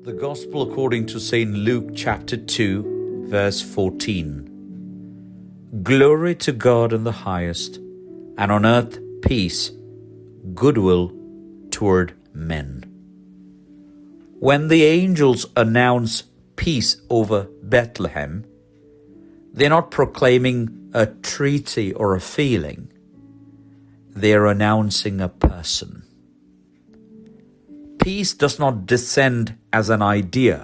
The Gospel according to St. Luke chapter 2, verse 14. Glory to God in the highest, and on earth peace, goodwill toward men. When the angels announce peace over Bethlehem, they're not proclaiming a treaty or a feeling. They're announcing a person. Peace does not descend as an idea.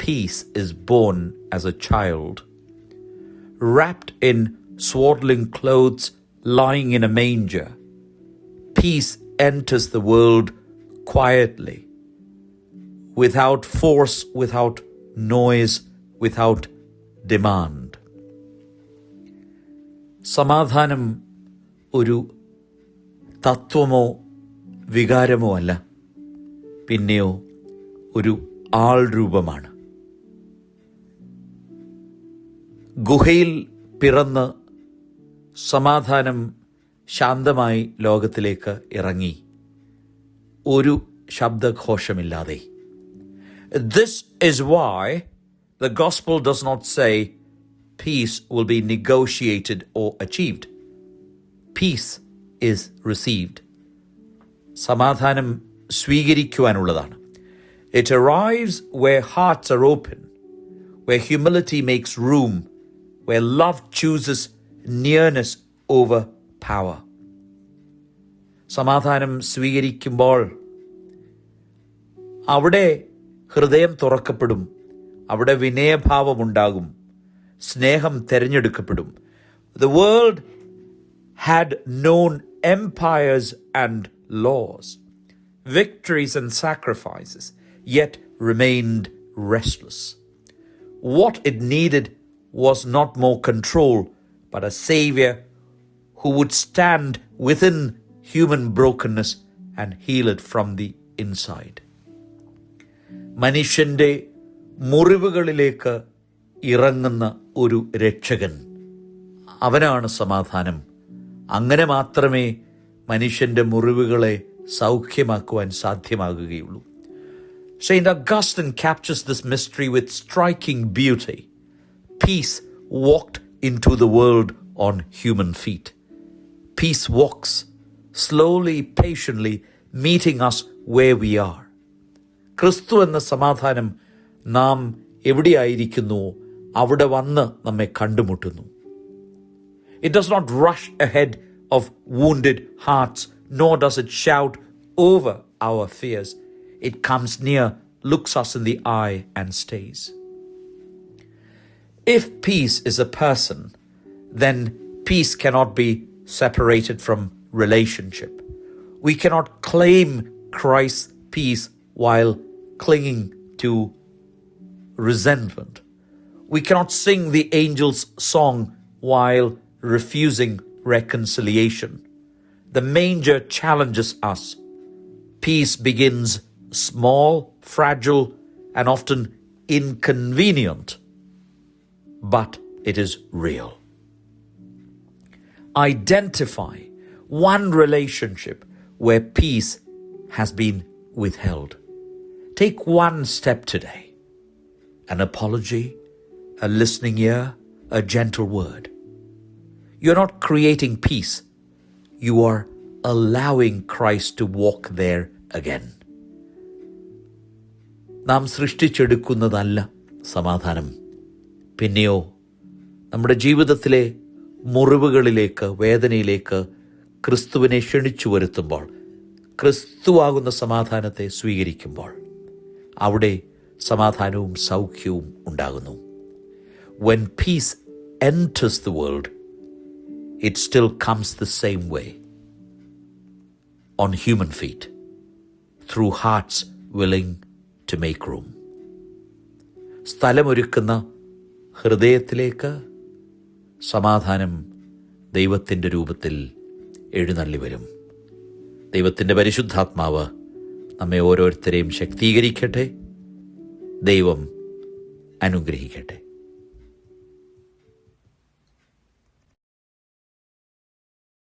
Peace is born as a child. Wrapped in swaddling clothes, lying in a manger, peace enters the world quietly, without force, without noise, without demand. സമാധാനം ഒരു തത്വമോ വികാരമോ അല്ല, പിന്നെയോ ഒരു ആൾ രൂപമാണ്. ഗുഹയിൽ പിറന്ന് സമാധാനം ശാന്തമായി ലോകത്തിലേക്ക് ഇറങ്ങി, ഒരു ശബ്ദഘോഷമില്ലാതെ. This is why the gospel does not say peace will be negotiated or achieved. Peace is received. സമാധാനം സ്വീകരിക്കുവാനുള്ളതാണ്. It arrives where hearts are open, where humility makes room, where love chooses nearness over power. സമാധാനം സ്വീകരിക്കുമ്പോൾ അവിടെ ഹൃദയം തുറക്കപ്പെടും, അവിടെ വിനയഭാവമുണ്ടാകും, സ്നേഹം തിരഞ്ഞെടുക്കപ്പെടും. The world had known empires and laws, victories and sacrifices, yet remained restless. What it needed was not more control, but a savior who would stand within human brokenness and heal it from the inside. മനുഷ്യൻ്റെ മുറിവുകളിലേക്ക് ഇറങ്ങുന്ന ഒരു രക്ഷകൻ, അവനാണ് സമാധാനം. അങ്ങനെ മാത്രമേ മനുഷ്യൻ്റെ മുറിവുകളെ സൗഖ്യമാക്കുവാൻ സാധ്യമാകുകയുള്ളൂ. Saint Augustine captures this mystery with striking beauty. Peace walked into the world on human feet. Peace walks slowly, patiently, meeting us where we are. ക്രിസ്തു എന്ന സമാധാനം നാം എവിടെയായിരിക്കുന്നുവോ അവിടെ വന്ന് നമ്മെ കണ്ടുമുട്ടുന്നു. It does not rush ahead of wounded hearts, nor does it shout over our fears. It comes near, looks us in the eye, and stays. If peace is a person, then peace cannot be separated from relationship. We cannot claim Christ's peace while clinging to resentment. We cannot sing the angel's song while refusing reconciliation. The manger challenges us. Peace begins small, fragile, and often inconvenient, but it is real. Identify one relationship where peace has been withheld. Take one step today. An apology, a listening ear, a gentle word. You're not creating peace. You are allowing Christ to walk there again. നാം സൃഷ്ടിച്ചെടുക്കുന്നതല്ല സമാധാനം. പിന്നെയോ നമ്മുടെ ജീവിതത്തിലെ മുറിവുകളിലേക്ക്, വേദനയിലേക്ക് ക്രിസ്തുവിനെ ക്ഷണിച്ചു വരുത്തുമ്പോൾ, ക്രിസ്തുവാകുന്ന സമാധാനത്തെ സ്വീകരിക്കുമ്പോൾ അവിടെ സമാധാനവും സൗഖ്യവും ഉണ്ടാകുന്നു. When peace enters the world, it still comes the same way, on human feet, through hearts willing to make room. സ്ഥലമൊരുക്കുന്ന ഹൃദയത്തിലേക്ക് സമാധാനം ദൈവത്തിൻ്റെ രൂപത്തിൽ എഴുന്നള്ളി വരും. ദൈവത്തിൻ്റെ പരിശുദ്ധാത്മാവ് നമ്മെ ഓരോരുത്തരെയും ശക്തീകരിക്കട്ടെ. ദൈവം അനുഗ്രഹിക്കട്ടെ.